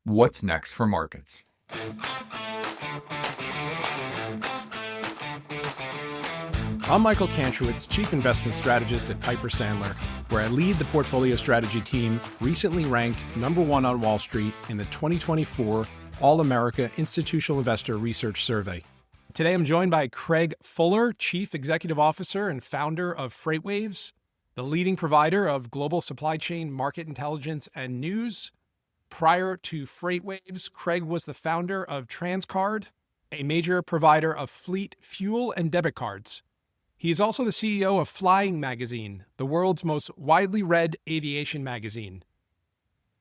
What's next for markets? I'm Michael Kantrowitz, Chief Investment Strategist at Piper Sandler, where I lead the portfolio strategy team, recently ranked #1 on Wall Street in the 2024 All-America Institutional Investor Research Survey. Today, I'm joined by Craig Fuller, Chief Executive Officer and founder of FreightWaves, the leading provider of global supply chain market intelligence and news. Prior to FreightWaves, Craig was the founder of Transcard, a major provider of fleet fuel and debit cards. He is also the CEO of Flying Magazine, the world's most widely read aviation magazine.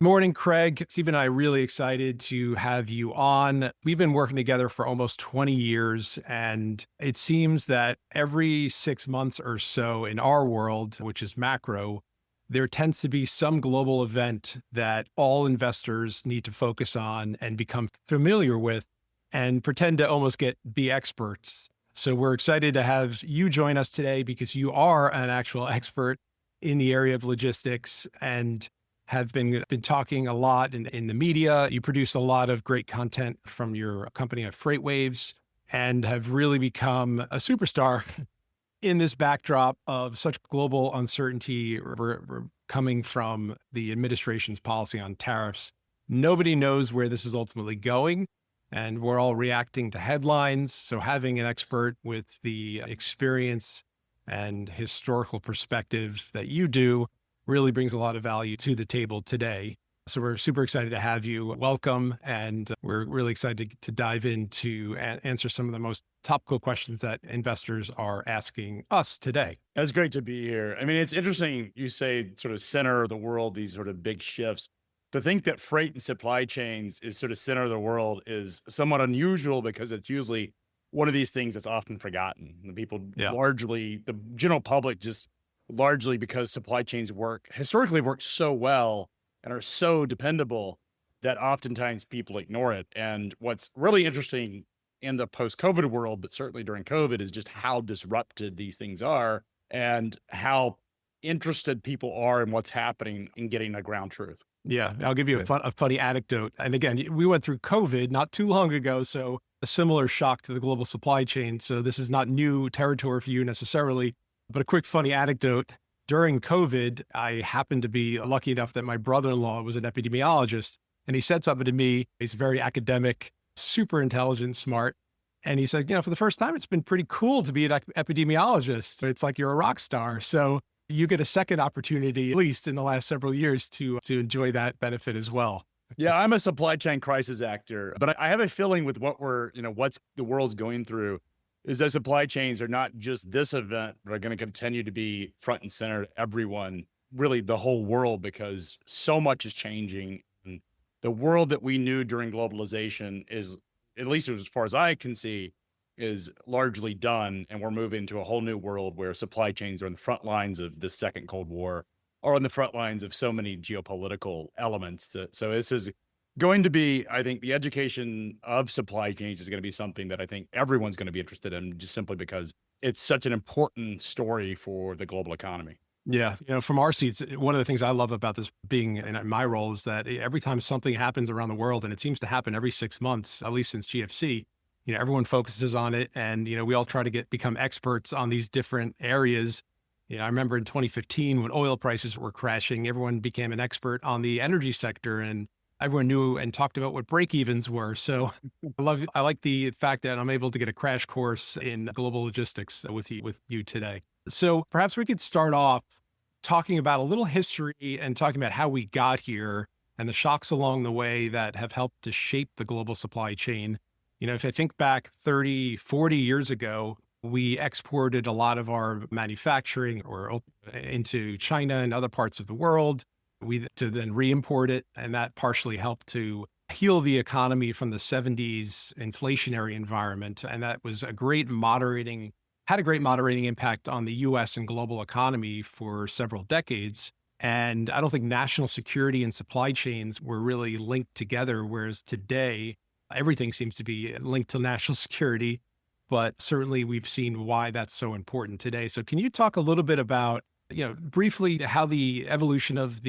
Morning, Craig. Steve and I are really excited to have you on. We've been working together for almost 20 years, and it seems that every 6 months or so in our world, which is macro, there tends to be some global event that all investors need to focus on and become familiar with and pretend to almost be experts. So we're excited to have you join us today because you are an actual expert in the area of logistics and have been talking a lot in the media. You produce a lot of great content from your company at FreightWaves and have really become a superstar in this backdrop of such global uncertainty coming from the administration's policy on tariffs. Nobody knows where this is ultimately going, and we're all reacting to headlines. So having an expert with the experience and historical perspective that you do really brings a lot of value to the table today. So we're super excited to have you. Welcome. And we're really excited to dive into and answer some of the most topical questions that investors are asking us today. It's great to be here. I mean, it's interesting you say sort of center of the world, these sort of big shifts. To think that freight and supply chains is sort of center of the world is somewhat unusual because it's usually one of these things that's often forgotten. The people largely, the general public just largely because supply chains historically work so well and are so dependable that oftentimes people ignore it. And what's really interesting in the post-COVID world, but certainly during COVID, is just how disrupted these things are and how interested people are in what's happening in getting the ground truth. Yeah, I'll give you a funny anecdote. And again, we went through COVID not too long ago, so a similar shock to the global supply chain. So this is not new territory for you necessarily, but a quick funny anecdote. During COVID, I happened to be lucky enough that my brother-in-law was an epidemiologist, and he said something to me. He's very academic, super intelligent, smart. And he said, for the first time, it's been pretty cool to be an epidemiologist. It's like you're a rock star. So you get a second opportunity, at least in the last several years, to enjoy that benefit as well. Yeah, I'm a supply chain crisis actor, but I have a feeling with what what's the world's going through is that supply chains are not just this event, but are going to continue to be front and center to everyone, really the whole world, because so much is changing. And the world that we knew during globalization is, at least as far as I can see, is largely done. And we're moving to a whole new world where supply chains are on the front lines of the second Cold War, or on the front lines of so many geopolitical elements. So this is going to be, I think, the education of supply chains is going to be something that I think everyone's going to be interested in, just simply because it's such an important story for the global economy. Yeah. From our seats, one of the things I love about this being in my role is that every time something happens around the world, and it seems to happen every 6 months, at least since GFC, everyone focuses on it. And, we all try to become experts on these different areas. I remember in 2015 when oil prices were crashing, everyone became an expert on the energy sector, and everyone knew and talked about what break-evens were. So I like the fact that I'm able to get a crash course in global logistics with you today. So perhaps we could start off talking about a little history and talking about how we got here and the shocks along the way that have helped to shape the global supply chain. If I think back 30, 40 years ago, we exported a lot of our manufacturing into China and other parts of the world. To then re-import it, and that partially helped to heal the economy from the 70s inflationary environment. And that was had a great moderating impact on the U.S. and global economy for several decades. And I don't think national security and supply chains were really linked together, whereas today, everything seems to be linked to national security. But certainly we've seen why that's so important today. So can you talk a little bit about briefly how the evolution of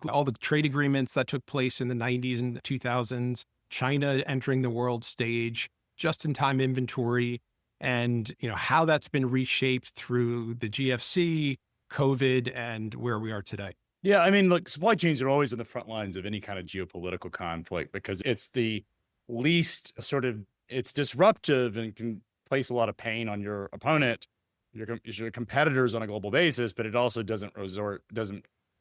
all the trade agreements that took place in the 90s and 2000s, China entering the world stage, just-in-time inventory, and how that's been reshaped through the GFC, COVID, and where we are today. Yeah, I mean, look, supply chains are always in the front lines of any kind of geopolitical conflict because it's the least it's disruptive and can place a lot of pain on your opponent, your competitors on a global basis, but it also doesn't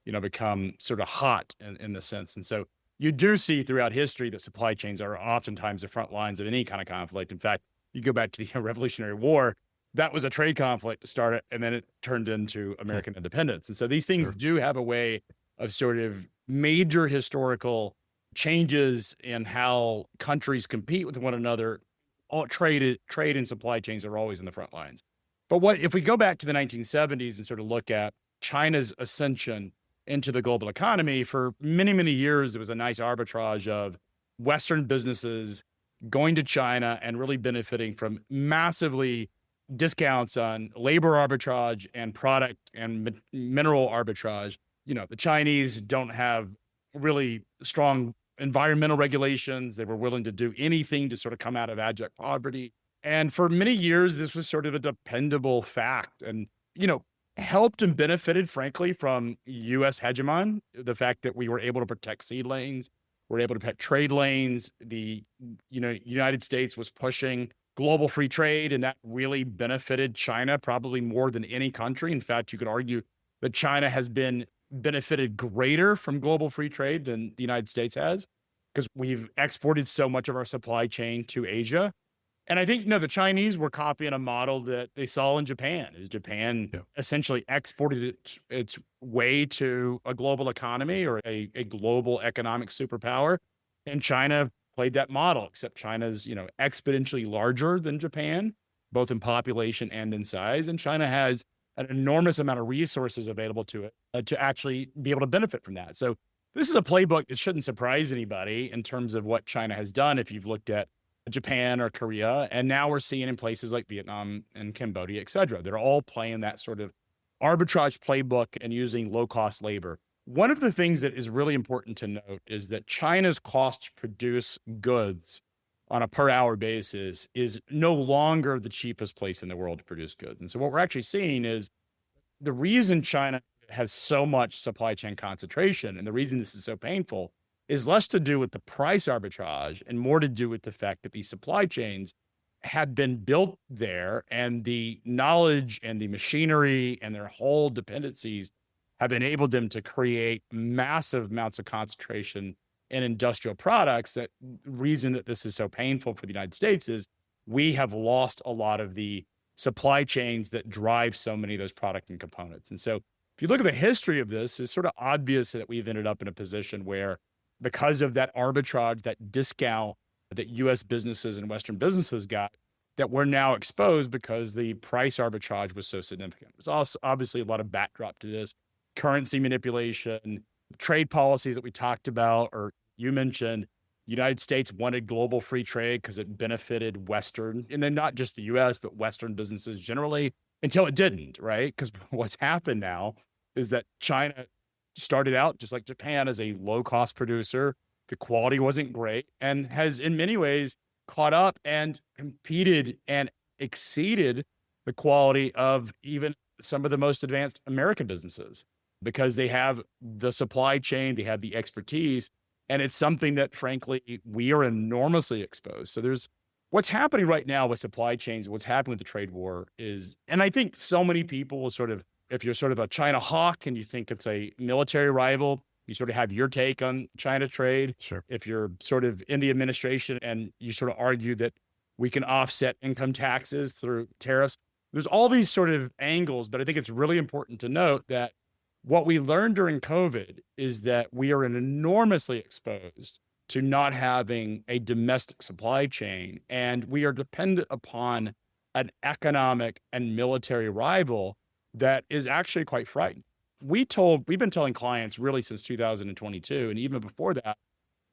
become sort of hot in the sense. And so you do see throughout history that supply chains are oftentimes the front lines of any kind of conflict. In fact, you go back to the Revolutionary War, that was a trade conflict to start it, and then it turned into American independence. And so these things do have a way of sort of major historical changes in how countries compete with one another. All trade and supply chains are always in the front lines. But if we go back to the 1970s and sort of look at China's ascension into the global economy, for many, many years, it was a nice arbitrage of Western businesses going to China and really benefiting from massively discounts on labor arbitrage and product and mineral arbitrage. The Chinese don't have really strong environmental regulations. They were willing to do anything to sort of come out of abject poverty. And for many years, this was sort of a dependable fact and, helped and benefited, frankly, from U.S. hegemon, the fact that we were able to protect seed lanes, we're able to protect trade lanes. The, United States was pushing global free trade, and that really benefited China probably more than any country. In fact, you could argue that China has been benefited greater from global free trade than the United States has, because we've exported so much of our supply chain to Asia. And I think, the Chinese were copying a model that they saw in Japan, as Japan essentially exported its way to a global economy or a global economic superpower. And China played that model, except China's, exponentially larger than Japan, both in population and in size. And China has an enormous amount of resources available to it to actually be able to benefit from that. So this is a playbook that shouldn't surprise anybody in terms of what China has done if you've looked at Japan or Korea. And now we're seeing in places like Vietnam and Cambodia, et cetera. They're all playing that sort of arbitrage playbook and using low-cost labor. One of the things that is really important to note is that China's cost to produce goods on a per hour basis is no longer the cheapest place in the world to produce goods. And so what we're actually seeing is the reason China has so much supply chain concentration and the reason this is so painful is less to do with the price arbitrage and more to do with the fact that these supply chains had been built there and the knowledge and the machinery and their whole dependencies have enabled them to create massive amounts of concentration in industrial products. That reason that this is so painful for the United States is we have lost a lot of the supply chains that drive so many of those product and components. And so if you look at the history of this, it's sort of obvious that we've ended up in a position where, because of that arbitrage, that discount that U.S. businesses and Western businesses got, that we're now exposed because the price arbitrage was so significant. There's also obviously a lot of backdrop to this. Currency manipulation, trade policies that we talked about, or you mentioned, the United States wanted global free trade because it benefited Western, and then not just the U.S., but Western businesses generally, until it didn't, right? Because what's happened now is that China started out just like Japan as a low-cost producer. The quality wasn't great and has in many ways caught up and competed and exceeded the quality of even some of the most advanced American businesses because they have the supply chain, they have the expertise, and it's something that, frankly, we are enormously exposed. So there's what's happening right now with supply chains, what's happening with the trade war is, and I think so many people will sort of, if you're sort of a China hawk and you think it's a military rival, you sort of have your take on China trade. Sure. If you're sort of in the administration and you sort of argue that we can offset income taxes through tariffs, there's all these sort of angles, but I think it's really important to note that what we learned during COVID is that we are enormously exposed to not having a domestic supply chain, and we are dependent upon an economic and military rival that is actually quite frightening. We've been telling clients really since 2022, and even before that,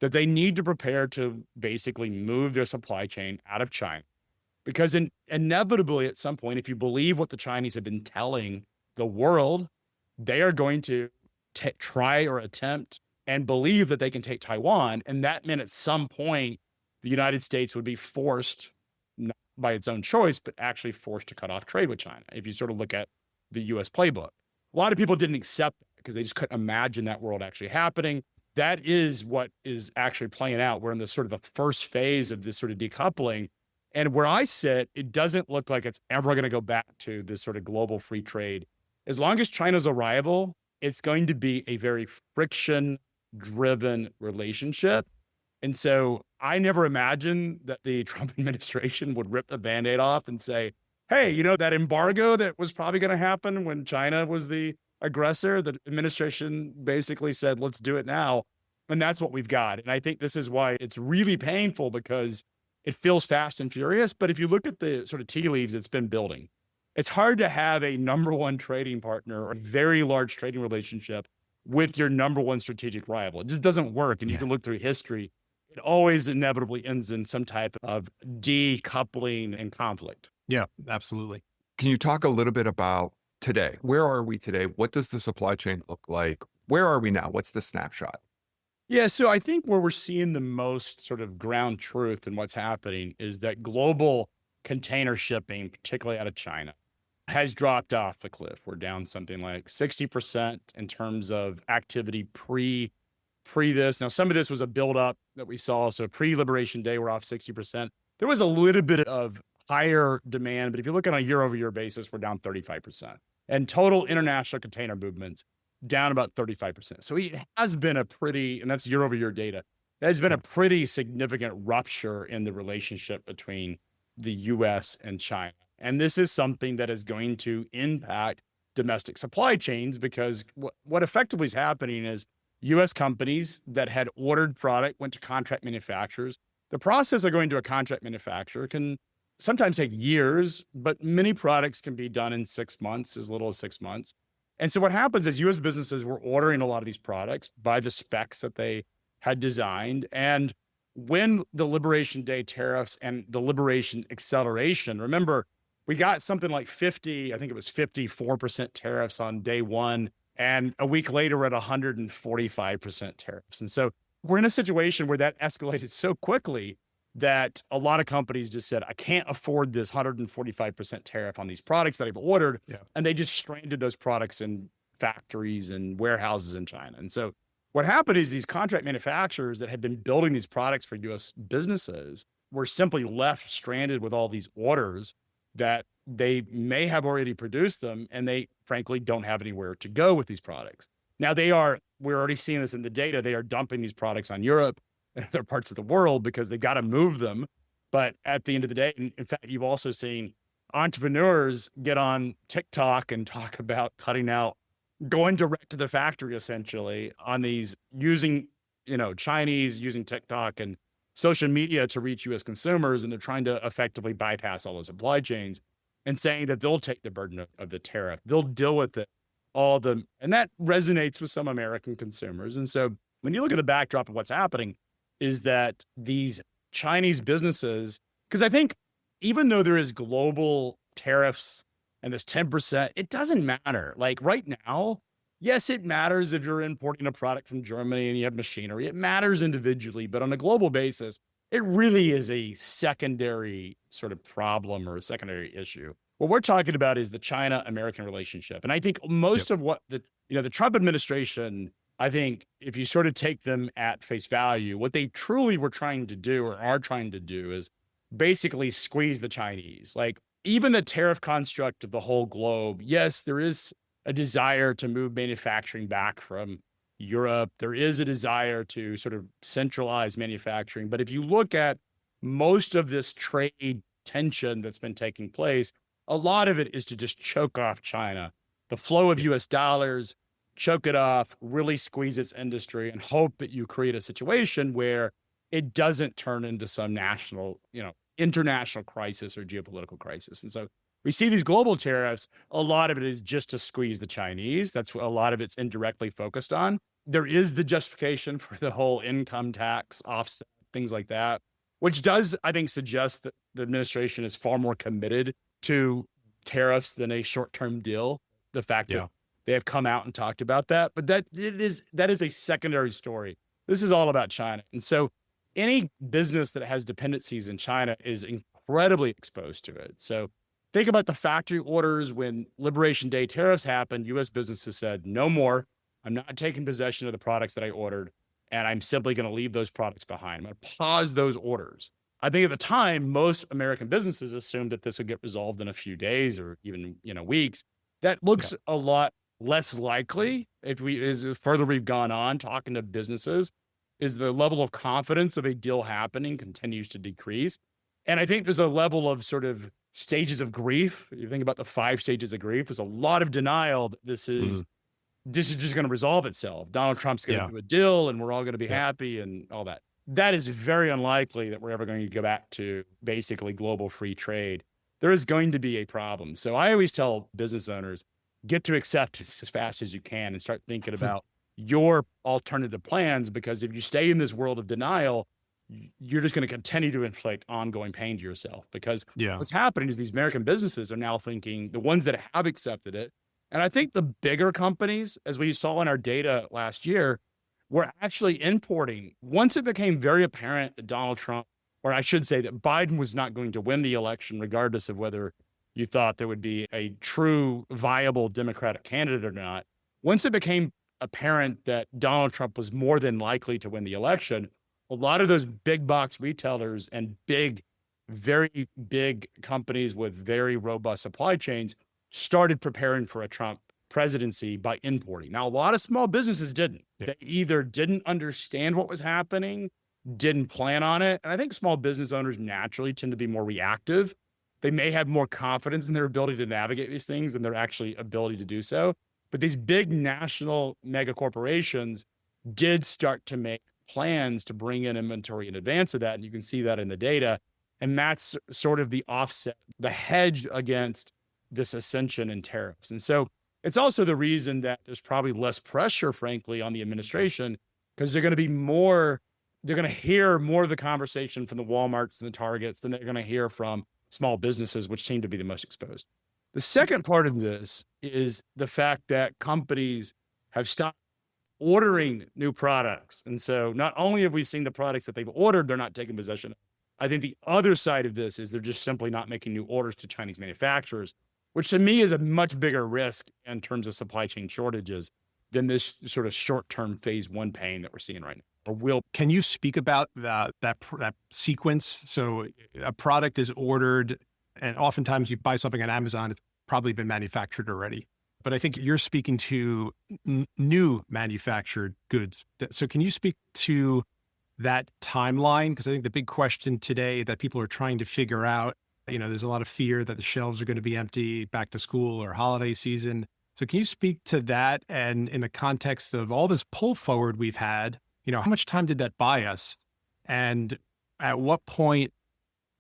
that they need to prepare to basically move their supply chain out of China. Because inevitably at some point, if you believe what the Chinese have been telling the world, they are going to try or attempt and believe that they can take Taiwan. And that meant at some point, the United States would be forced, not by its own choice, but actually forced to cut off trade with China. If you sort of look at the US playbook, a lot of people didn't accept it because they just couldn't imagine that world actually happening. That is what is actually playing out. We're in the sort of the first phase of this sort of decoupling. And where I sit, it doesn't look like it's ever going to go back to this sort of global free trade. As long as China's a rival, it's going to be a very friction-driven relationship. And so I never imagined that the Trump administration would rip the Band-Aid off and say, hey, you know, that embargo that was probably going to happen when China was the aggressor, the administration basically said, let's do it now. And that's what we've got. And I think this is why it's really painful, because it feels fast and furious. But if you look at the sort of tea leaves it's been building, it's hard to have a number one trading partner or a very large trading relationship with your number one strategic rival. It just doesn't work. And you can look through history. It always inevitably ends in some type of decoupling and conflict. Yeah, absolutely. Can you talk a little bit about today? Where are we today? What does the supply chain look like? Where are we now? What's the snapshot? Yeah, so I think where we're seeing the most sort of ground truth in what's happening is that global container shipping, particularly out of China, has dropped off the cliff. We're down something like 60% in terms of activity pre this. Now, some of this was a buildup that we saw. So pre-Liberation Day, we're off 60%. There was a little bit of higher demand, but if you look on a year-over-year basis, we're down 35%. And total international container movements down about 35%. So it has been a pretty, and that's year-over-year data, there has been a pretty significant rupture in the relationship between the U.S. and China. And this is something that is going to impact domestic supply chains, because what effectively is happening is U.S. companies that had ordered product went to contract manufacturers. The process of going to a contract manufacturer can sometimes take years, but many products can be done in 6 months, as little as 6 months. And so what happens is U.S. businesses were ordering a lot of these products by the specs that they had designed. And when the Liberation Day tariffs and the Liberation acceleration, remember, we got something like 54% tariffs on day one. And a week later, we're at 145% tariffs. And so we're in a situation where that escalated so quickly that a lot of companies just said, I can't afford this 145% tariff on these products that I've ordered. Yeah. And they just stranded those products in factories and warehouses in China. And so what happened is these contract manufacturers that had been building these products for U.S. businesses were simply left stranded with all these orders that they may have already produced them, and they frankly don't have anywhere to go with these products. Now we're already seeing this in the data, they are dumping these products on Europe and other parts of the world because they've got to move them. But at the end of the day, in fact, you've also seen entrepreneurs get on TikTok and talk about cutting out, going direct to the factory essentially on these, using, Chinese, using TikTok and social media to reach U.S. consumers. And they're trying to effectively bypass all the supply chains and saying that they'll take the burden of the tariff. They'll deal with it, and that resonates with some American consumers. And so when you look at the backdrop of what's happening, is that these Chinese businesses, because I think even though there is global tariffs and this 10%, it doesn't matter. Like right now, yes, it matters if you're importing a product from Germany and you have machinery. It matters individually, but on a global basis, it really is a secondary sort of problem or a secondary issue. What we're talking about is the China-American relationship. And I think most of what the Trump administration, I think if you sort of take them at face value, what they truly were trying to do or are trying to do is basically squeeze the Chinese. Like even the tariff construct of the whole globe, yes, there is a desire to move manufacturing back from Europe. There is a desire to sort of centralize manufacturing. But if you look at most of this trade tension that's been taking place, a lot of it is to just choke off China, the flow of US dollars, choke it off, really squeeze its industry, and hope that you create a situation where it doesn't turn into some national, international crisis or geopolitical crisis. And so we see these global tariffs, a lot of it is just to squeeze the Chinese. That's what a lot of it's indirectly focused on. There is the justification for the whole income tax offset, things like that, which does, I think, suggest that the administration is far more committed to tariffs than a short-term deal. The fact that They have come out and talked about that, but that is a secondary story. This is all about China. And so any business that has dependencies in China is incredibly exposed to it. So think about the factory orders. When Liberation Day tariffs happened, U.S. businesses said, no more. I'm not taking possession of the products that I ordered, and I'm simply going to leave those products behind. I'm going to pause those orders. I think at the time, most American businesses assumed that this would get resolved in a few days or even, weeks. That looks a lot less likely as further we've gone on talking to businesses, is the level of confidence of a deal happening continues to decrease. And I think there's a level of sort of stages of grief. You think about the 5 stages of grief. There's a lot of denial that this is just going to resolve itself. Donald Trump's going to do a deal and we're all going to be happy and all that. That is very unlikely that we're ever going to go back to basically global free trade. There is going to be a problem. So I always tell business owners, get to accept as fast as you can and start thinking about your alternative plans, because if you stay in this world of denial, you're just going to continue to inflict ongoing pain to yourself. Because what's happening is these American businesses are now thinking, the ones that have accepted it, and I think the bigger companies, as we saw in our data last year, were actually importing. Once it became very apparent that Donald Trump, or I should say that Biden was not going to win the election, regardless of whether you thought there would be a true viable Democratic candidate or not. Once it became apparent that Donald Trump was more than likely to win the election, a lot of those big box retailers and very big companies with very robust supply chains started preparing for a Trump presidency by importing. Now, a lot of small businesses didn't. They either didn't understand what was happening, didn't plan on it. And I think small business owners naturally tend to be more reactive. They may have more confidence in their ability to navigate these things than their actually ability to do so. But these big national mega corporations did start to make plans to bring in inventory in advance of that. And you can see that in the data. And that's sort of the offset, the hedge against this ascension in tariffs. And so it's also the reason that there's probably less pressure, frankly, on the administration, because they're going to hear more of the conversation from the Walmarts and the Targets than they're going to hear from small businesses, which seem to be the most exposed. The second part of this is the fact that companies have stopped ordering new products. And so not only have we seen the products that they've ordered, they're not taking possession of. I think the other side of this is they're just simply not making new orders to Chinese manufacturers, which to me is a much bigger risk in terms of supply chain shortages than this sort of short-term phase 1 pain that we're seeing right now. Can you speak about that sequence? So a product is ordered, and oftentimes you buy something on Amazon, it's probably been manufactured already. But I think you're speaking to new manufactured goods. So can you speak to that timeline? Because I think the big question today that people are trying to figure out, there's a lot of fear that the shelves are going to be empty back to school or holiday season. So can you speak to that? And in the context of all this pull forward we've had, how much time did that buy us? And at what point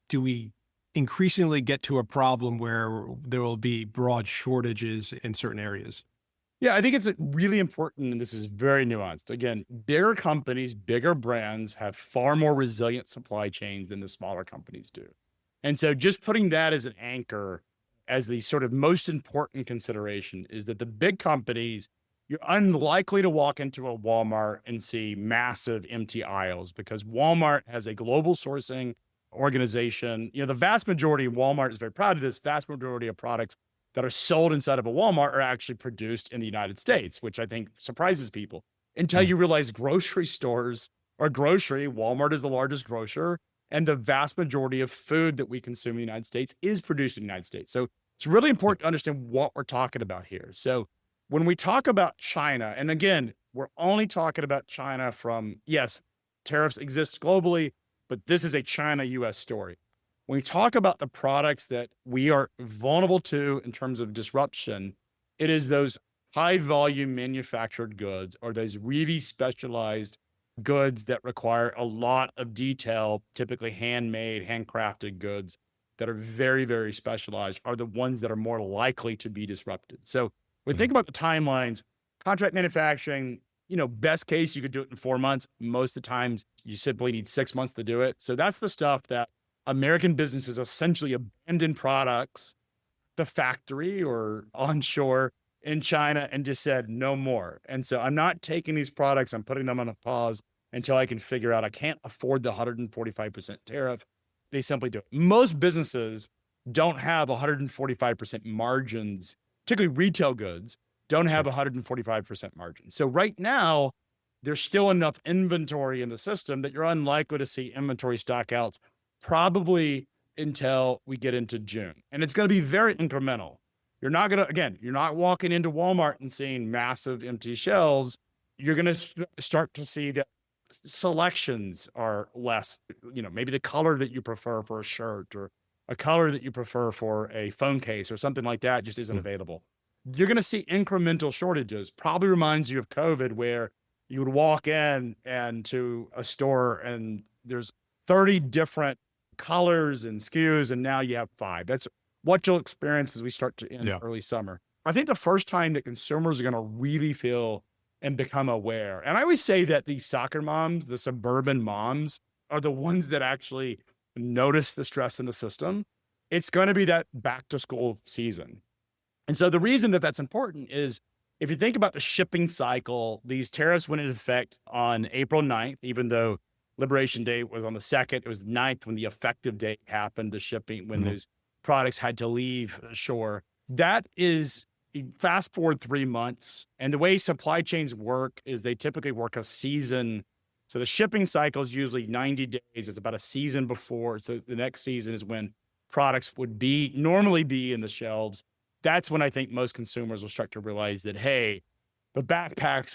do we increasingly get to a problem where there will be broad shortages in certain areas? Yeah, I think it's really important, and this is very nuanced. Again, bigger companies, bigger brands have far more resilient supply chains than the smaller companies do. And so just putting that as an anchor, as the sort of most important consideration, is that the big companies, you're unlikely to walk into a Walmart and see massive empty aisles, because Walmart has a global sourcing organization. The vast majority of Walmart is very proud of this. Vast majority of products that are sold inside of a Walmart are actually produced in the United States, which I think surprises people until you realize grocery stores are grocery. Walmart is the largest grocer, and the vast majority of food that we consume in the United States is produced in the United States. So it's really important to understand what we're talking about here. So when we talk about China, and again, we're only talking about China from, yes, tariffs exist globally, but this is a China-US story. When we talk about the products that we are vulnerable to in terms of disruption, it is those high volume manufactured goods, or those really specialized goods that require a lot of detail, typically handmade, handcrafted goods that are very, very specialized, are the ones that are more likely to be disrupted. So when we think about the timelines, contract manufacturing, best case, you could do it in 4 months. Most of the times you simply need 6 months to do it. So that's the stuff that American businesses essentially abandon products, the factory or onshore, in China and just said no more. And so I'm not taking these products, I'm putting them on a pause until I can figure out I can't afford the 145% tariff. They simply do it. Most businesses don't have 145% margins, particularly retail goods don't have Sure. 145% margins. So right now, there's still enough inventory in the system that you're unlikely to see inventory stockouts probably until we get into June. And it's going to be very incremental. You're not going to, again, you're not walking into Walmart and seeing massive empty shelves. You're going to start to see that selections are less, maybe the color that you prefer for a shirt or a color that you prefer for a phone case or something like that just isn't available. You're going to see incremental shortages. Probably reminds you of COVID, where you would walk in and to a store and there's 30 different colors and SKUs, and now you have 5. That's what you'll experience as we start to end early summer. I think the first time that consumers are going to really feel and become aware. And I always say that these soccer moms, the suburban moms, are the ones that actually notice the stress in the system. It's going to be that back to school season. And so the reason that that's important is if you think about the shipping cycle, these tariffs went into effect on April 9th, even though Liberation Day was on the 2nd, it was 9th when the effective date happened, the shipping, when those products had to leave shore. That is, fast forward 3 months, and the way supply chains work is they typically work a season. So the shipping cycle is usually 90 days. It's about a season before. So the next season is when products would normally be in the shelves. That's when I think most consumers will start to realize that, hey, the backpack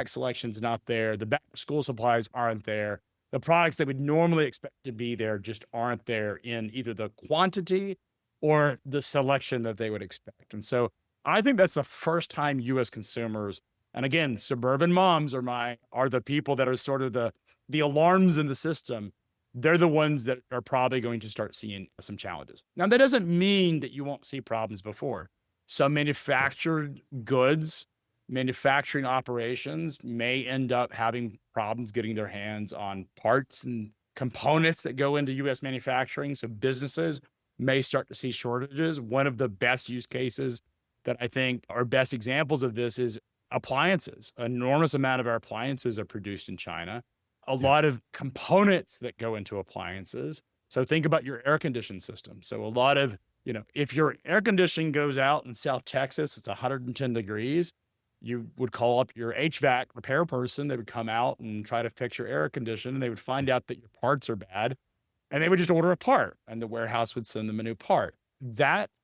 selection's not there. The back school supplies aren't there. The products that would normally expect to be there just aren't there in either the quantity or the selection that they would expect. And so I think that's the first time U.S. consumers, and again, suburban moms are the people that are sort of the alarms in the system. They're the ones that are probably going to start seeing some challenges. Now, that doesn't mean that you won't see problems before. Some manufactured goods, manufacturing operations may end up having problems getting their hands on parts and components that go into U.S. manufacturing. So businesses may start to see shortages. One of the best use cases that I think are best examples of this is appliances. An enormous amount of our appliances are produced in China. A lot of components that go into appliances. So think about your air conditioning system. So a lot of, if your air conditioning goes out in South Texas, it's 110 degrees, you would call up your HVAC repair person. They would come out and try to fix your air conditioner. And they would find out that your parts are bad, and they would just order a part, and the warehouse would send them a new part.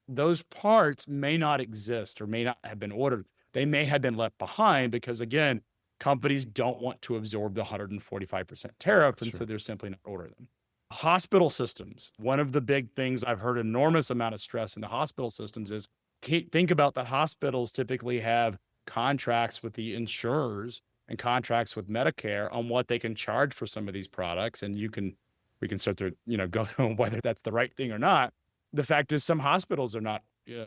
Those parts may not exist or may not have been ordered. They may have been left behind because, again, companies don't want to absorb the 145% tariff, and so they're simply not ordering them. Hospital systems. One of the big things I've heard enormous amount of stress in the hospital systems is, think about that hospitals typically have contracts with the insurers and contracts with Medicare on what they can charge for some of these products. And we can start to, go through whether that's the right thing or not. The fact is some hospitals are not,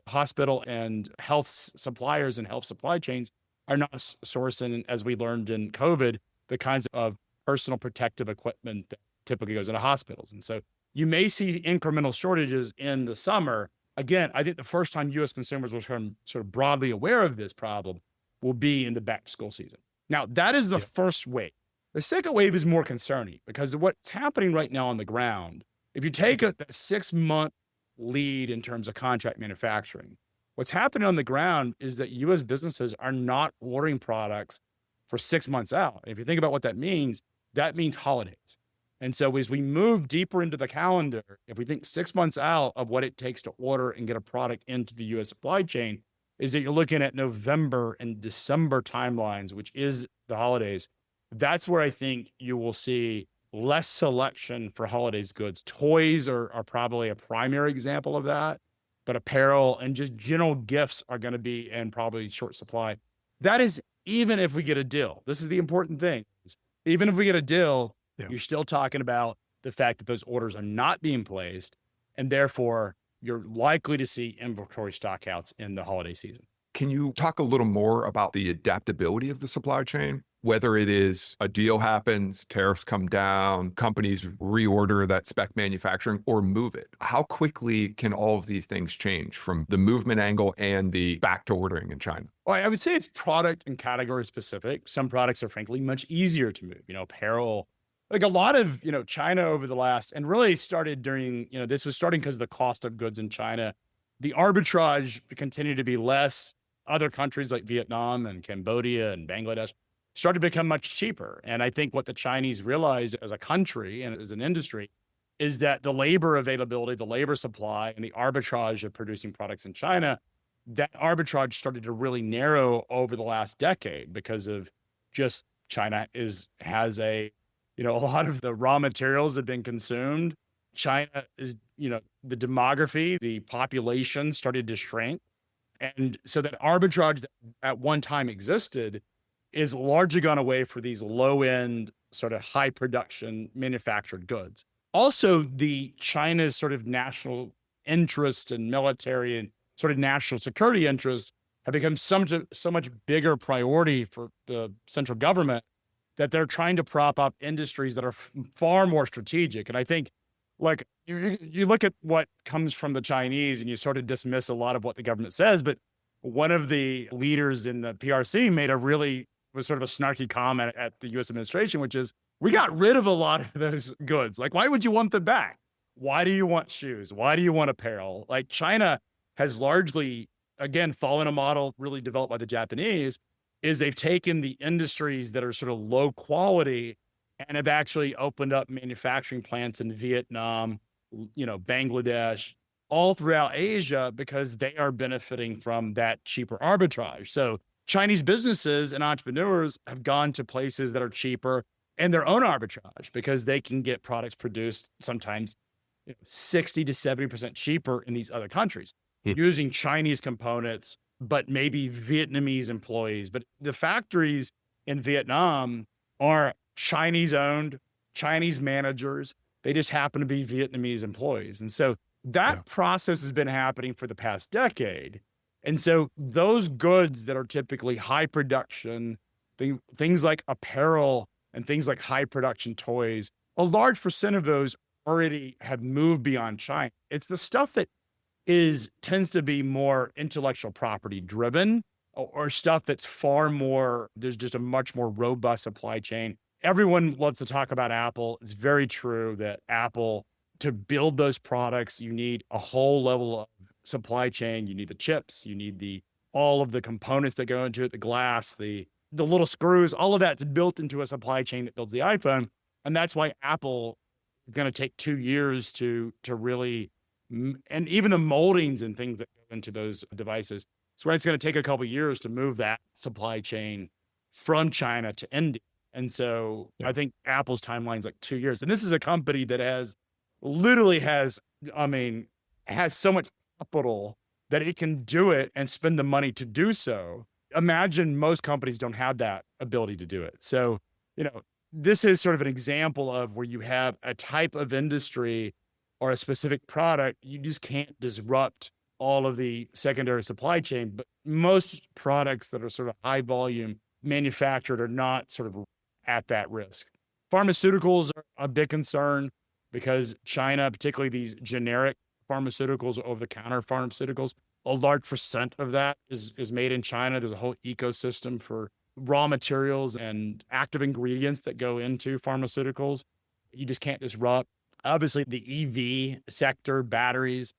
hospital and health suppliers and health supply chains are not sourcing, as we learned in COVID, the kinds of personal protective equipment that typically goes into hospitals. And so you may see incremental shortages in the summer. Again, I think the first time U.S. consumers will become sort of broadly aware of this problem will be in the back to school season. Now, that is the first wave. The second wave is more concerning because what's happening right now on the ground, if you take a 6-month lead in terms of contract manufacturing, what's happening on the ground is that U.S. businesses are not ordering products for 6 months out. And if you think about what that means holidays. And so as we move deeper into the calendar, if we think 6 months out of what it takes to order and get a product into the U.S. supply chain, is that you're looking at November and December timelines, which is the holidays. That's where I think you will see less selection for holidays goods. Toys are probably a primary example of that, but apparel and just general gifts are going to be in probably short supply. That is even if we get a deal. This is the important thing. Even if we get a deal, you're still talking about the fact that those orders are not being placed, and therefore you're likely to see inventory stockouts in the holiday season. Can you talk a little more about the adaptability of the supply chain? whether it is a deal happens, tariffs come down, companies reorder that spec manufacturing or move it. How quickly can all of these things change from the movement angle and the back to ordering in China? Well, I would say it's product and category specific. Some products are frankly much easier to move, apparel. Like a lot of, China over the last, and really started during, this was starting because of the cost of goods in China. The arbitrage continued to be less. Other countries like Vietnam and Cambodia and Bangladesh started to become much cheaper. And I think what the Chinese realized as a country and as an industry is that the labor availability, the labor supply, and the arbitrage of producing products in China, that arbitrage started to really narrow over the last decade because of just China has a lot of the raw materials have been consumed. China is, the demography, the population started to shrink. And so that arbitrage that at one time existed is largely gone away for these low end, sort of high production manufactured goods. Also, the China's sort of national interest and military and sort of national security interests have become so much bigger priority for the central government that they're trying to prop up industries that are far more strategic. And I think, like, you look at what comes from the Chinese and you sort of dismiss a lot of what the government says, but one of the leaders in the PRC was sort of a snarky comment at the U.S. administration, which is, we got rid of a lot of those goods. Like, why would you want them back? Why do you want shoes? Why do you want apparel? Like, China has largely, again, following a model really developed by the Japanese, is they've taken the industries that are sort of low quality and have actually opened up manufacturing plants in Vietnam, Bangladesh, all throughout Asia, because they are benefiting from that cheaper arbitrage. So Chinese businesses and entrepreneurs have gone to places that are cheaper and their own arbitrage because they can get products produced sometimes 60 to 70% cheaper in these other countries using Chinese components, but maybe Vietnamese employees. But the factories in Vietnam are Chinese owned, Chinese managers. They just happen to be Vietnamese employees. And so that process has been happening for the past decade. And so those goods that are typically high production, things like apparel and things like high production toys, a large percent of those already have moved beyond China. It's the stuff that tends to be more intellectual property driven or stuff that's far more, there's just a much more robust supply chain. Everyone loves to talk about Apple. It's very true that Apple, to build those products, you need a whole level of supply chain. You need the chips, you need all of the components that go into it, the glass, the little screws, all of that's built into a supply chain that builds the iPhone. And that's why Apple is going to take 2 years to really, and even the moldings and things that go into those devices. So it's going to take a couple of years to move that supply chain from China to India. And so I think Apple's timeline is like 2 years. And this is a company that has so much capital that it can do it and spend the money to do so. Imagine most companies don't have that ability to do it. So, this is sort of an example of where you have a type of industry or a specific product, you just can't disrupt all of the secondary supply chain. But most products that are sort of high volume manufactured are not sort of at that risk. Pharmaceuticals are a big concern because China, particularly these generic pharmaceuticals, over-the-counter pharmaceuticals, a large percent of that is made in China. There's a whole ecosystem for raw materials and active ingredients that go into pharmaceuticals. You just can't disrupt. Obviously, the EV sector, batteries,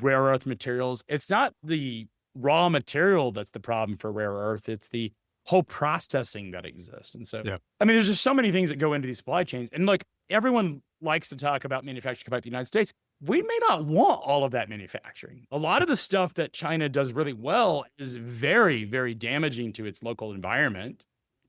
rare earth materials, it's not the raw material that's the problem for rare earth. It's the whole processing that exists. And so, there's just so many things that go into these supply chains. And like, everyone likes to talk about manufacturing about the United States. We may not want all of that manufacturing. A lot of the stuff that China does really well is very, very damaging to its local environment.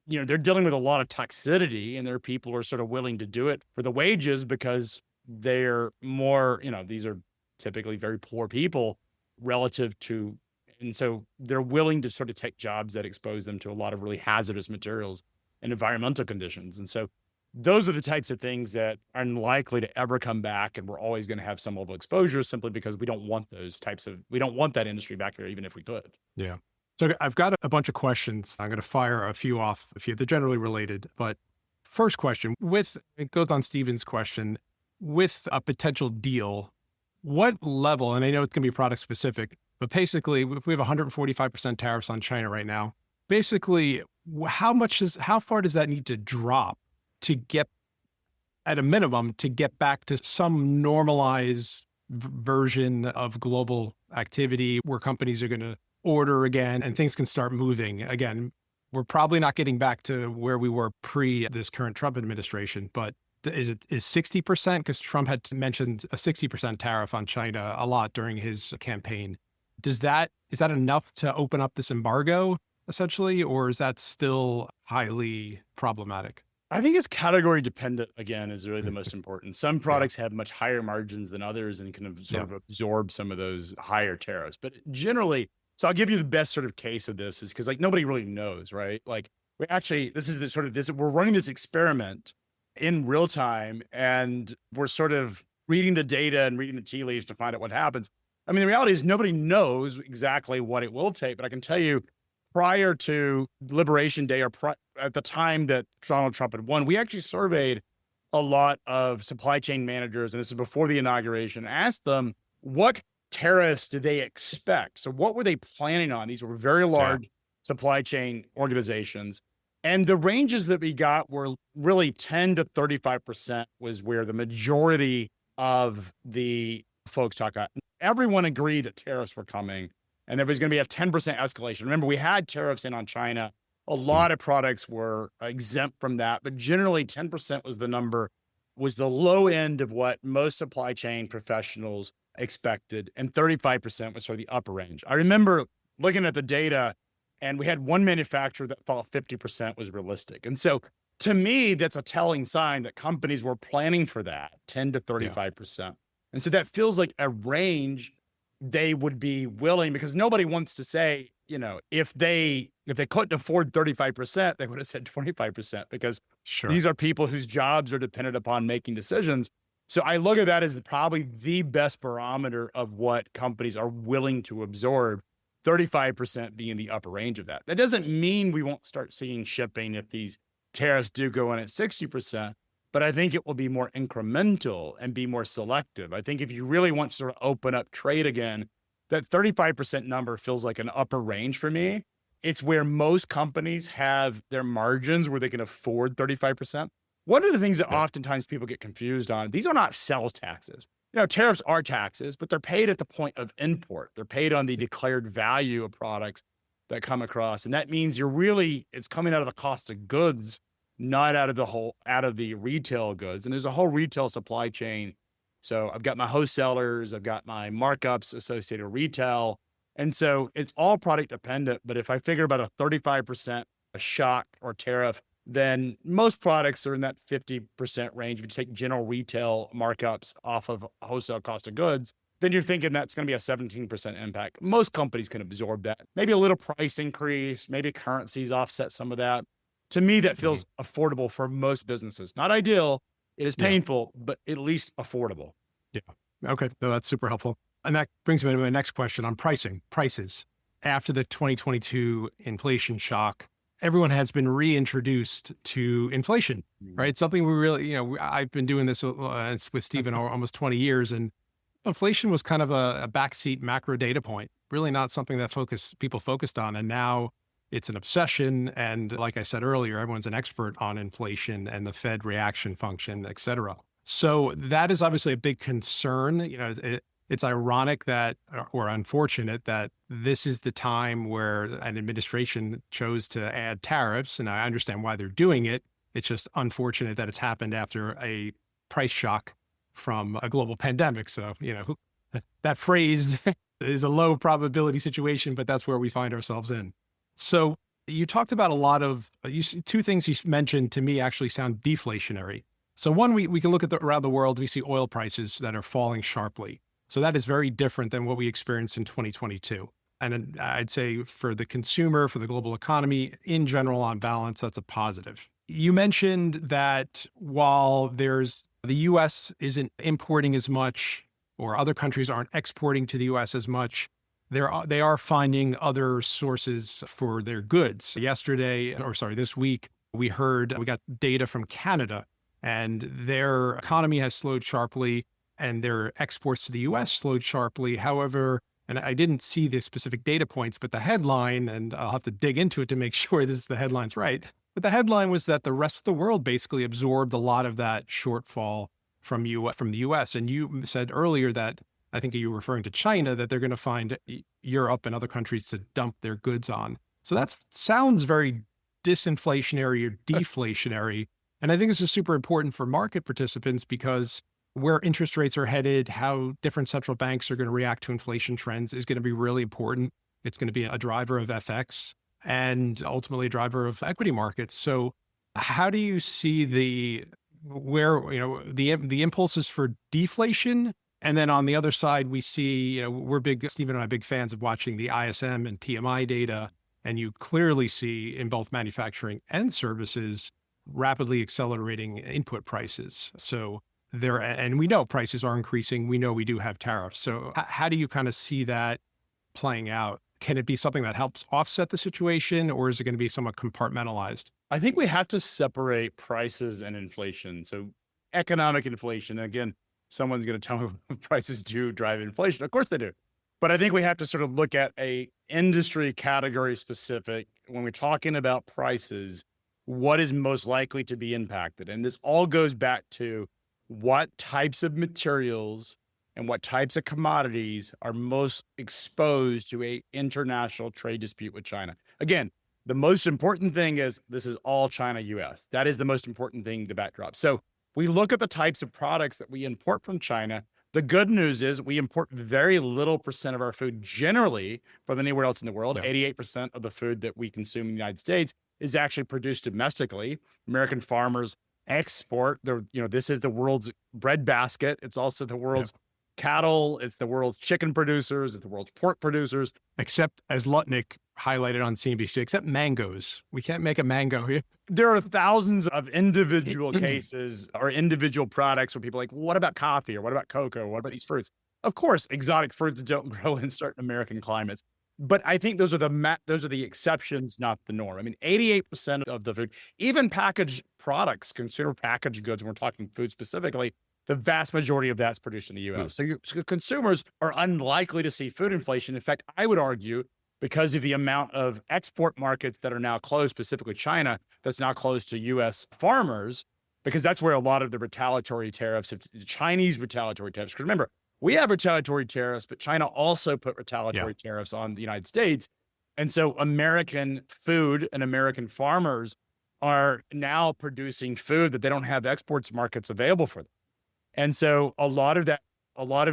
They're dealing with a lot of toxicity, and their people are sort of willing to do it for the wages because they're more, these are typically very poor people relative to, and so they're willing to sort of take jobs that expose them to a lot of really hazardous materials and environmental conditions. And so those are the types of things that are unlikely to ever come back. And we're always going to have some level of exposure simply because we don't want that industry back here, even if we could. Yeah. So I've got a bunch of questions. I'm going to fire a few off, a few. They're generally related. But first question, it goes on Steven's question, with a potential deal, what level, and I know it's going to be product specific, but basically if we have 145% tariffs on China right now, basically how far does that need to drop to get, at a minimum, to get back to some normalized version of global activity where companies are going to order again and things can start moving again? We're probably not getting back to where we were pre this current Trump administration, but is 60%? Because Trump had mentioned a 60% tariff on China a lot during his campaign. Is that enough to open up this embargo essentially, or is that still highly problematic? I think it's category dependent, again, is really the most important. Some products have much higher margins than others and can sort of absorb some of those higher tariffs. But generally, so I'll give you the best sort of case of this is because like nobody really knows, right? Like we're running this experiment in real time and we're sort of reading the data and reading the tea leaves to find out what happens. I mean, the reality is nobody knows exactly what it will take, but I can tell you prior to Liberation Day or at the time that Donald Trump had won, we actually surveyed a lot of supply chain managers, and this is before the inauguration, asked them what tariffs did they expect? So what were they planning on? These were very large supply chain organizations. And the ranges that we got were really 10 to 35% was where the majority of the folks talked about. Everyone agreed that tariffs were coming and there was going to be a 10% escalation. Remember, we had tariffs in on China. A lot of products were exempt from that, but generally 10% was the number, was the low end of what most supply chain professionals expected, and 35% was sort of the upper range. I remember looking at the data, and we had one manufacturer that thought 50% was realistic. And so to me, that's a telling sign that companies were planning for that 10 to 35%. And so that feels like a range they would be willing, because nobody wants to say, you know, if they couldn't afford 35%, they would have said 25%, because these are people whose jobs are dependent upon making decisions. So I look at that as probably the best barometer of what companies are willing to absorb, 35% being the upper range of that. That doesn't mean we won't start seeing shipping if these tariffs do go in at 60%, but I think it will be more incremental and be more selective. I think if you really want to sort of open up trade again, that 35% number feels like an upper range for me. It's where most companies have their margins where they can afford 35%. One of the things that oftentimes people get confused on, these are not sales taxes. You know, tariffs are taxes, but they're paid at the point of import. They're paid on the declared value of products that come across. And that means it's coming out of the cost of goods, not out of the retail goods. And there's a whole retail supply chain. So I've got my wholesalers, I've got my markups associated with retail. And so it's all product dependent. But if I figure about a 35% shock or tariff, then most products are in that 50% range. If you take general retail markups off of wholesale cost of goods, then you're thinking that's going to be a 17% impact. Most companies can absorb that. Maybe a little price increase, maybe currencies offset some of that. To me, that feels affordable for most businesses. Not ideal. It is painful, but at least affordable. Yeah. Okay. No, that's super helpful. And that brings me to my next question on prices. After the 2022 inflation shock, everyone has been reintroduced to inflation, right? Something we really, I've been doing this with Stephen almost 20 years, and inflation was kind of a backseat macro data point, really not something that people focused on. And now it's an obsession. And like I said earlier, everyone's an expert on inflation and the Fed reaction function, et cetera. So that is obviously a big concern. It's ironic or unfortunate that this is the time where an administration chose to add tariffs. And I understand why they're doing it. It's just unfortunate that it's happened after a price shock from a global pandemic. So, that phrase is a low probability situation, but that's where we find ourselves in. So you talked about a lot of, two things you mentioned to me actually sound deflationary. So one, we can look at around the world, we see oil prices that are falling sharply. So that is very different than what we experienced in 2022. And I'd say for the consumer, for the global economy, in general, on balance, that's a positive. You mentioned that while the U.S. isn't importing as much, or other countries aren't exporting to the U.S. as much, they are finding other sources for their goods. This week, we got data from Canada, and their economy has slowed sharply and their exports to the U.S. slowed sharply. However, and I didn't see the specific data points, but the headline, and I'll have to dig into it to make sure the headline's right. But the headline was that the rest of the world basically absorbed a lot of that shortfall from the U.S. And you said earlier that, I think you were referring to China, that they're going to find Europe and other countries to dump their goods on. So that sounds very disinflationary or deflationary. And I think this is super important for market participants because where interest rates are headed, how different central banks are going to react to inflation trends is going to be really important. It's going to be a driver of FX and ultimately a driver of equity markets. So how do you see the impulses for deflation? And then on the other side, we see, Stephen and I are big fans of watching the ISM and PMI data. And you clearly see in both manufacturing and services, rapidly accelerating input prices. So and we know prices are increasing. We know we do have tariffs. So how do you kind of see that playing out? Can it be something that helps offset the situation, or is it going to be somewhat compartmentalized? I think we have to separate prices and inflation. So economic inflation, again, someone's going to tell me prices do drive inflation. Of course they do. But I think we have to sort of look at a industry category specific. When we're talking about prices, what is most likely to be impacted? And this all goes back to what types of materials and what types of commodities are most exposed to a international trade dispute with China. Again, the most important thing is this is all China, US. That is the most important thing, the backdrop. So we look at the types of products that we import from China. The good news is we import very little percent of our food generally from anywhere else in the world. Yeah. 88% of the food that we consume in the United States is actually produced domestically. American farmers export. This is the world's breadbasket. It's also the world's cattle. It's the world's chicken producers. It's the world's pork producers. Except, as Lutnick highlighted on CNBC, except mangoes. We can't make a mango here. There are thousands of individual cases or individual products where people are like, what about coffee? Or what about cocoa? What about these fruits? Of course, exotic fruits don't grow in certain American climates. But I think those are the exceptions, not the norm. I mean, 88% of the food, even packaged products, consumer packaged goods, when we're talking food specifically, the vast majority of that's produced in the U.S. So consumers are unlikely to see food inflation. In fact, I would argue because of the amount of export markets that are now closed, specifically China, that's now closed to U.S. farmers, because that's where a lot of the retaliatory tariffs, the Chinese retaliatory tariffs, because remember, we have retaliatory tariffs, but China also put retaliatory tariffs on the United States. And so American food and American farmers are now producing food that they don't have exports markets available for them. And so a lot of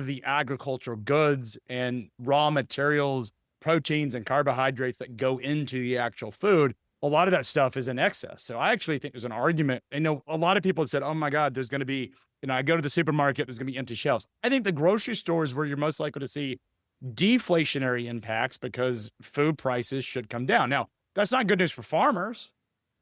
the agricultural goods and raw materials, proteins and carbohydrates that go into the actual food, a lot of that stuff is in excess. So I actually think there's an argument. I know a lot of people have said, oh my God, there's going to be, I go to the supermarket, there's going to be empty shelves. I think the grocery store is where you're most likely to see deflationary impacts because food prices should come down. Now, that's not good news for farmers,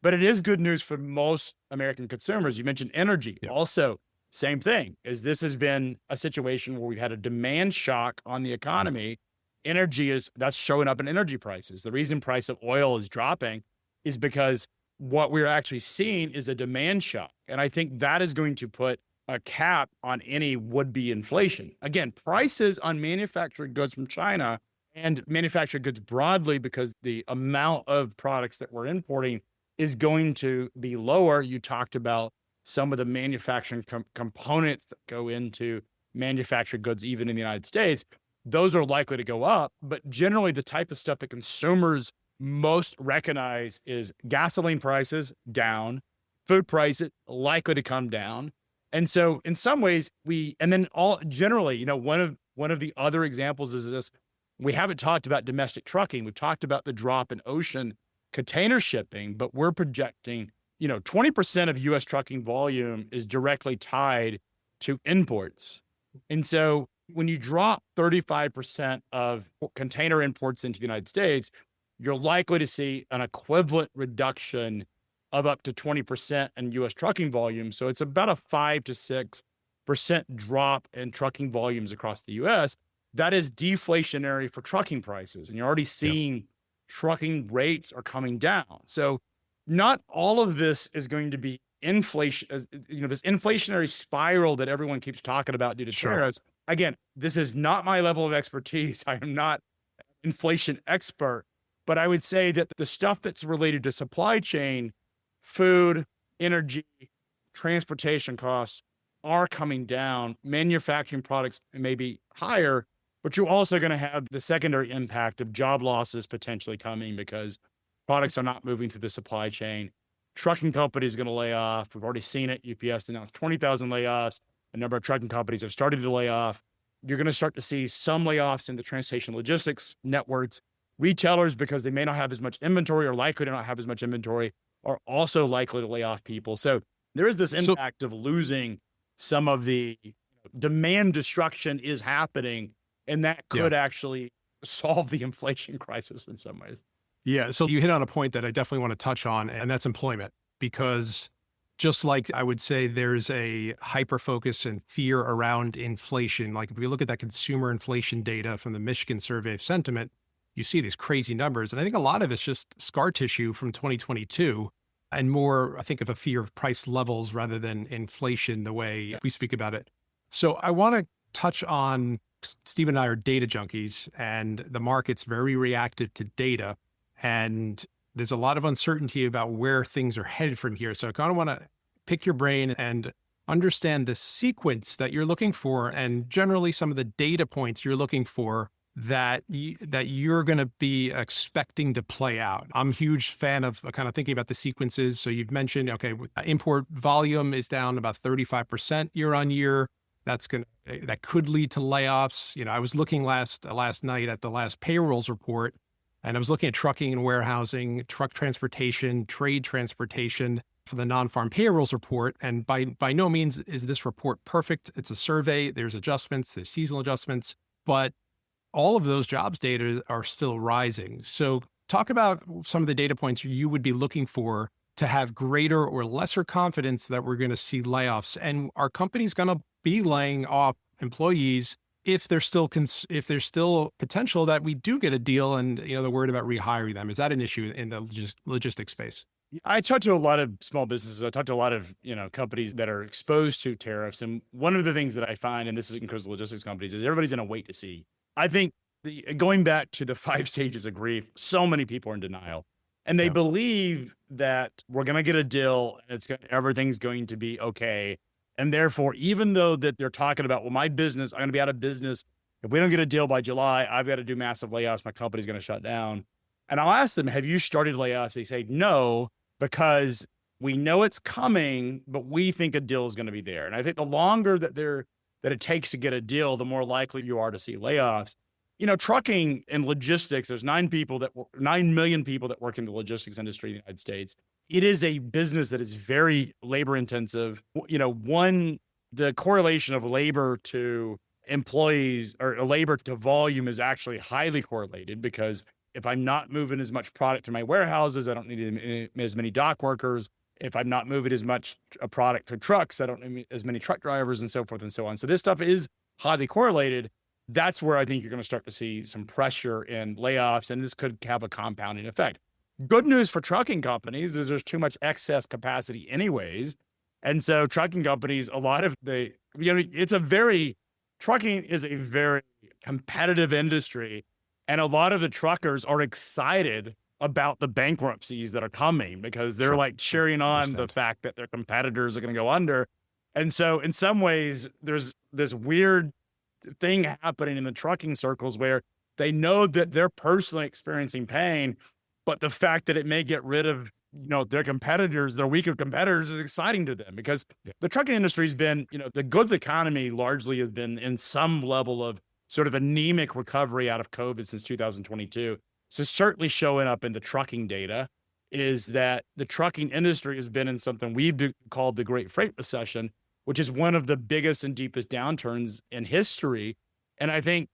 but it is good news for most American consumers. You mentioned energy. Yeah. Also, same thing, is this has been a situation where we've had a demand shock on the economy. Energy that's showing up in energy prices. The reason price of oil is dropping is because what we're actually seeing is a demand shock. And I think that is going to put a cap on any would-be inflation. Again, prices on manufactured goods from China and manufactured goods broadly, because the amount of products that we're importing is going to be lower. You talked about some of the manufacturing components that go into manufactured goods, even in the United States. Those are likely to go up, but generally the type of stuff that consumers most recognize is gasoline prices down, food prices likely to come down. And so in some ways one of the other examples is this, we haven't talked about domestic trucking. We've talked about the drop in ocean container shipping, but we're projecting, 20% of US trucking volume is directly tied to imports. And so when you drop 35% of container imports into the United States, you're likely to see an equivalent reduction of up to 20% in U.S. trucking volume. So it's about a 5 to 6% drop in trucking volumes across the U.S. that is deflationary for trucking prices. And you're already Yeah. seeing trucking rates are coming down. So not all of this is going to be inflation, this inflationary spiral that everyone keeps talking about due to Sure. tariffs. Again, this is not my level of expertise. I am not an inflation expert, but I would say that the stuff that's related to supply chain, food, energy, transportation costs are coming down. Manufacturing products may be higher, but you're also going to have the secondary impact of job losses potentially coming because products are not moving through the supply chain. Trucking companies are going to lay off. We've already seen it. UPS announced 20,000 layoffs. A number of trucking companies have started to lay off. You're going to start to see some layoffs in the transportation logistics networks. Retailers, because they may not have as much inventory or likely to not have as much inventory, are also likely to lay off people. So there is this impact of losing some of the demand destruction is happening, and that could actually solve the inflation crisis in some ways. Yeah. So you hit on a point that I definitely want to touch on, and that's employment, because just like I would say there's a hyper focus and fear around inflation. Like if we look at that consumer inflation data from the Michigan Survey of Sentiment, you see these crazy numbers. And I think a lot of it's just scar tissue from 2022 and more, I think, of a fear of price levels rather than inflation the way we speak about it. So I want to touch on, Steve and I are data junkies, and the market's very reactive to data. And there's a lot of uncertainty about where things are headed from here. So I kind of want to pick your brain and understand the sequence that you're looking for, and generally some of the data points you're looking for that you're going to be expecting to play out. I'm a huge fan of kind of thinking about the sequences. So you've mentioned, okay, import volume is down about 35% year on year. That could lead to layoffs. I was looking last night at the last payrolls report, and I was looking at trucking and warehousing, truck transportation, trade transportation for the non-farm payrolls report. And by no means is this report perfect. It's a survey. There's adjustments, there's seasonal adjustments, but all of those jobs data are still rising. So talk about some of the data points you would be looking for to have greater or lesser confidence that we're going to see layoffs. And are companies going to be laying off employees if there's still potential that we do get a deal and they're worried about rehiring them? Is that an issue in the logistics space? I talk to a lot of small businesses. I talk to a lot of companies that are exposed to tariffs. And one of the things that I find, and this is includes logistics companies, is everybody's going to wait to see. I think going back to the 5 stages of grief, so many people are in denial, and they believe that we're going to get a deal and everything's going to be okay. And therefore, even though that they're talking about, well, my business, I'm going to be out of business. If we don't get a deal by July, I've got to do massive layoffs. My company's going to shut down. And I'll ask them, have you started layoffs? They say, no, because we know it's coming, but we think a deal is going to be there. And I think the longer that it takes to get a deal, the more likely you are to see layoffs. Trucking and logistics, there's 9 million people that work in the logistics industry in the United States. It is a business that is very labor intensive. The correlation of labor to employees or labor to volume is actually highly correlated, because if I'm not moving as much product to my warehouses, I don't need as many dock workers. If I'm not moving as much product through trucks, I don't need as many truck drivers, and so forth and so on. So this stuff is highly correlated. That's where I think you're going to start to see some pressure and layoffs, and this could have a compounding effect. Good news for trucking companies is there's too much excess capacity anyways. And so trucking companies, trucking is a very competitive industry, and a lot of the truckers are excited about the bankruptcies that are coming because they're like cheering on the fact that their competitors are going to go under. And so in some ways, there's this weird thing happening in the trucking circles where they know that they're personally experiencing pain, but the fact that it may get rid of their competitors, their weaker competitors, is exciting to them, because the trucking industry has been, the goods economy largely has been in some level of sort of anemic recovery out of COVID since 2022. So certainly showing up in the trucking data is that the trucking industry has been in something we've called the Great Freight Recession, which is one of the biggest and deepest downturns in history. And I think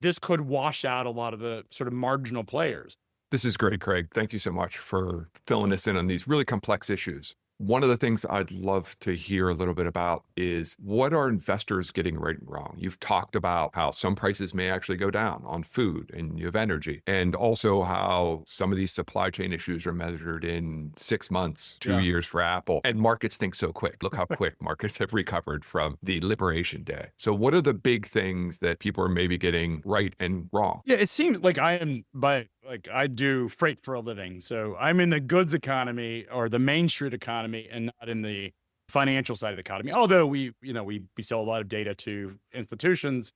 this could wash out a lot of the sort of marginal players. This is great, Craig. Thank you so much for filling us in on these really complex issues. One of the things I'd love to hear a little bit about is what are investors getting right and wrong? You've talked about how some prices may actually go down on food and you have energy, and also how some of these supply chain issues are measured in 6 months, 2 years for Apple. And markets think so quick. Look how quick markets have recovered from the Liberation Day. So, what are the big things that people are maybe getting right and wrong? Yeah, it seems like I do freight for a living. So I'm in the goods economy or the Main Street economy and not in the financial side of the economy. Although we sell a lot of data to institutions.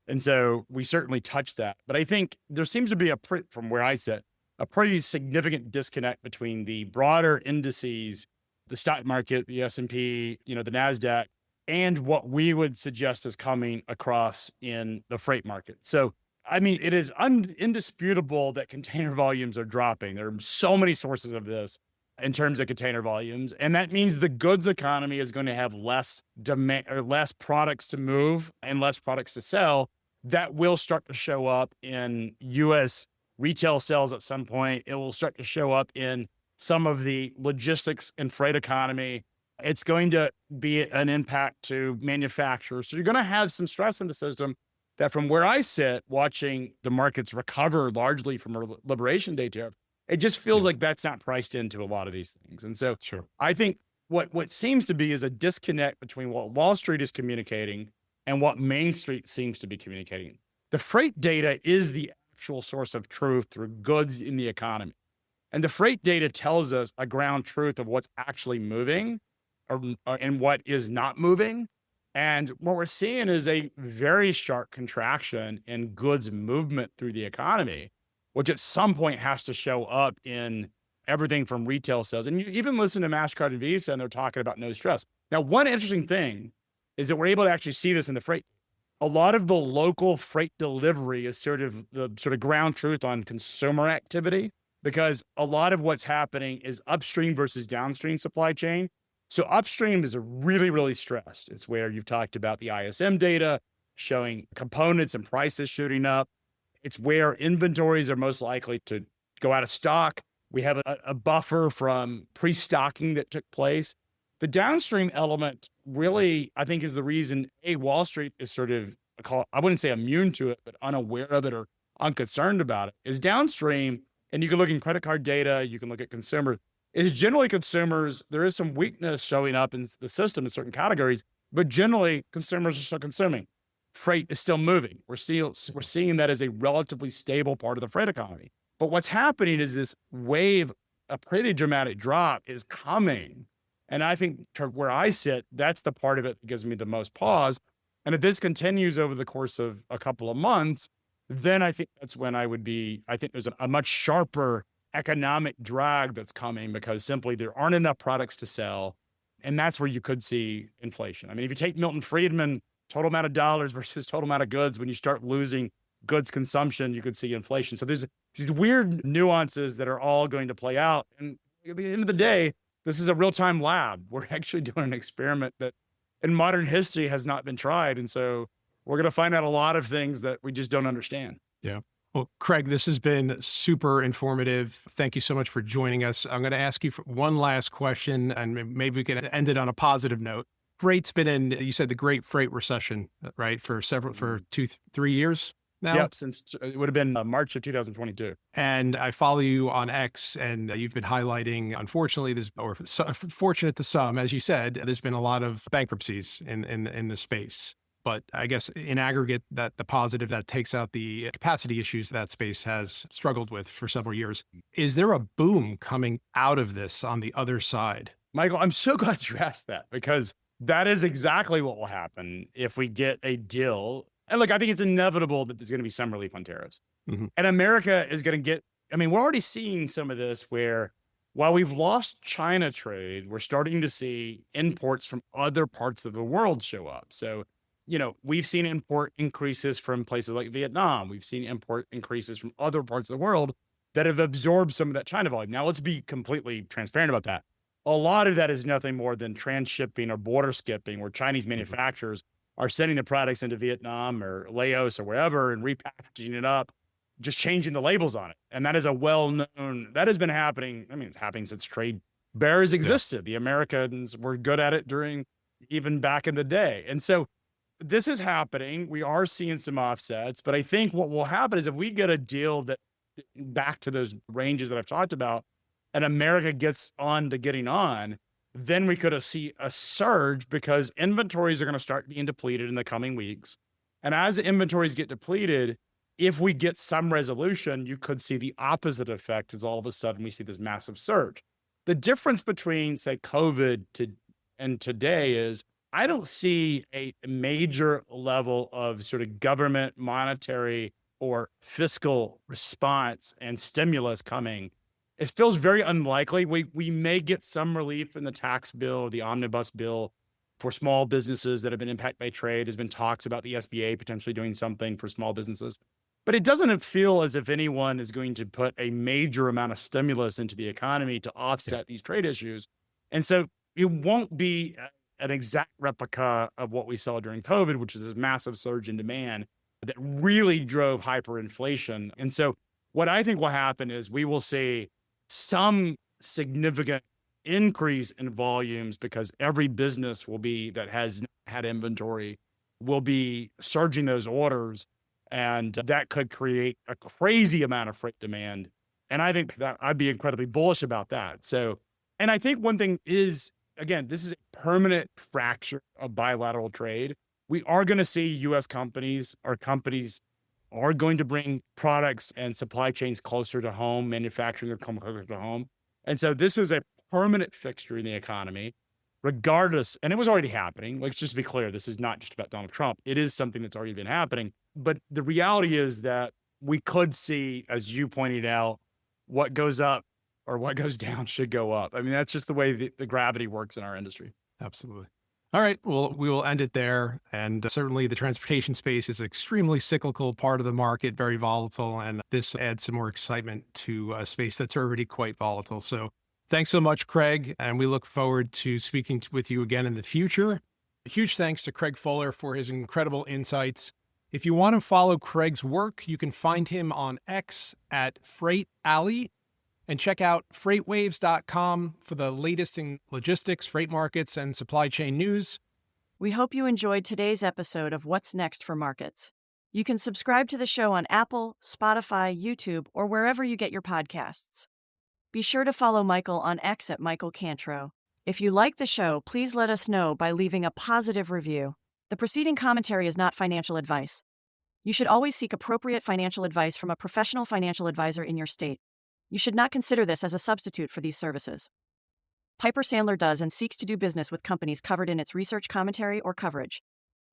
And so we certainly touch that. But I think there seems to be from where I sit, a pretty significant disconnect between the broader indices, the stock market, the S&P, the NASDAQ, and what we would suggest is coming across in the freight market. So I mean, it is indisputable that container volumes are dropping. There are so many sources of this in terms of container volumes. And that means the goods economy is going to have less demand or less products to move and less products to sell. That will start to show up in U.S. retail sales at some point. It will start to show up in some of the logistics and freight economy. It's going to be an impact to manufacturers. So you're going to have some stress in the system that from where I sit, watching the markets recover largely from a Liberation Day tariff, it just feels like that's not priced into a lot of these things. And so I think what seems to be is a disconnect between what Wall Street is communicating and what Main Street seems to be communicating. The freight data is the actual source of truth through goods in the economy. And the freight data tells us a ground truth of what's actually moving and what is not moving. And what we're seeing is a very sharp contraction in goods movement through the economy, which at some point has to show up in everything from retail sales. And you even listen to MasterCard and Visa, and they're talking about no stress. Now, one interesting thing is that we're able to actually see this in the freight. A lot of the local freight delivery is sort of the ground truth on consumer activity, because a lot of what's happening is upstream versus downstream supply chain. So upstream is really, really stressed. It's where you've talked about the ISM data showing components and prices shooting up. It's where inventories are most likely to go out of stock. We have a buffer from pre-stocking that took place. The downstream element really, I think, is the reason Wall Street is sort of, I wouldn't say immune to it, but unaware of it or unconcerned about it, is downstream. And you can look in credit card data, you can look at consumer. Is generally consumers, there is some weakness showing up in the system in certain categories, but generally consumers are still consuming. Freight is still moving. We're seeing that as a relatively stable part of the freight economy. But what's happening is this wave, a pretty dramatic drop is coming. And I think to where I sit, that's the part of it that gives me the most pause. And if this continues over the course of a couple of months, then I think that's when I think there's a much sharper economic drag that's coming, because simply there aren't enough products to sell. And that's where you could see inflation. I mean, if you take Milton Friedman, total amount of dollars versus total amount of goods, when you start losing goods consumption, you could see inflation. So there's these weird nuances that are all going to play out. And at the end of the day, this is a real-time lab. We're actually doing an experiment that in modern history has not been tried. And so we're going to find out a lot of things that we just don't understand. Yeah. Well, Craig, this has been super informative. Thank you so much for joining us. I'm going to ask you for one last question, and maybe we can end it on a positive note. Freight's been in, you said, the Great Freight Recession, right? For 2-3 years now? Yep, since it would have been March of 2022. And I follow you on X, and you've been highlighting, unfortunately, fortunate to some, as you said, there's been a lot of bankruptcies in the space. But I guess in aggregate, that the positive that takes out the capacity issues that space has struggled with for several years. Is there a boom coming out of this on the other side? Michael, I'm so glad you asked that, because that is exactly what will happen if we get a deal. And look, I think it's inevitable that there's going to be some relief on tariffs. Mm-hmm. And America is going to get, we're already seeing some of this where while we've lost China trade, we're starting to see imports from other parts of the world show up. So we've seen import increases from places like Vietnam. We've seen import increases from other parts of the world that have absorbed some of that China volume. Now, let's be completely transparent about that. A lot of that is nothing more than transshipping or border skipping, where Chinese manufacturers are sending the products into Vietnam or Laos or wherever and repackaging it up, just changing the labels on it. And that is that has been happening. It's happening since trade Bears existed. The Americans were good at it during even back in the day. And so this is happening. We are seeing some offsets, but I think what will happen is if we get a deal that back to those ranges that I've talked about, and America gets on to getting on, then we could see a surge because inventories are going to start being depleted in the coming weeks. And as the inventories get depleted, if we get some resolution, you could see the opposite effect as all of a sudden we see this massive surge. The difference between, say, COVID and today is I don't see a major level of sort of government, monetary, or fiscal response and stimulus coming. It feels very unlikely. We may get some relief in the tax bill or the omnibus bill for small businesses that have been impacted by trade. There's been talks about the SBA potentially doing something for small businesses. But it doesn't feel as if anyone is going to put a major amount of stimulus into the economy to offset these trade issues. And so it won't be an exact replica of what we saw during COVID, which is this massive surge in demand that really drove hyperinflation. And so what I think will happen is we will see some significant increase in volumes because every business that has had inventory will be surging those orders. And that could create a crazy amount of freight demand. And I think that I'd be incredibly bullish about that. So, and I think one thing is, again, this is a permanent fracture of bilateral trade. We are going to see U.S. companies are going to bring products and supply chains closer to home, manufacturing their closer to home. And so this is a permanent fixture in the economy, regardless. And it was already happening. Let's just be clear. This is not just about Donald Trump. It is something that's already been happening. But the reality is that we could see, as you pointed out, what goes up or what goes down should go up. I mean, that's just the way the gravity works in our industry. Absolutely. All right. Well, we will end it there. And certainly the transportation space is an extremely cyclical part of the market, very volatile. And this adds some more excitement to a space that's already quite volatile. So thanks so much, Craig. And we look forward to speaking with you again in the future. A huge thanks to Craig Fuller for his incredible insights. If you want to follow Craig's work, you can find him on X at Freight Alley. And check out FreightWaves.com for the latest in logistics, freight markets, and supply chain news. We hope you enjoyed today's episode of What's Next for Markets. You can subscribe to the show on Apple, Spotify, YouTube, or wherever you get your podcasts. Be sure to follow Michael on X at Michael Cantro. If you like the show, please let us know by leaving a positive review. The preceding commentary is not financial advice. You should always seek appropriate financial advice from a professional financial advisor in your state. You should not consider this as a substitute for these services. Piper Sandler does and seeks to do business with companies covered in its research commentary or coverage.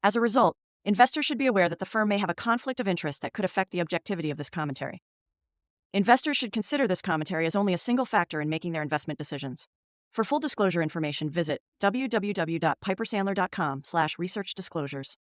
As a result, investors should be aware that the firm may have a conflict of interest that could affect the objectivity of this commentary. Investors should consider this commentary as only a single factor in making their investment decisions. For full disclosure information, visit www.pipersandler.com/researchdisclosures.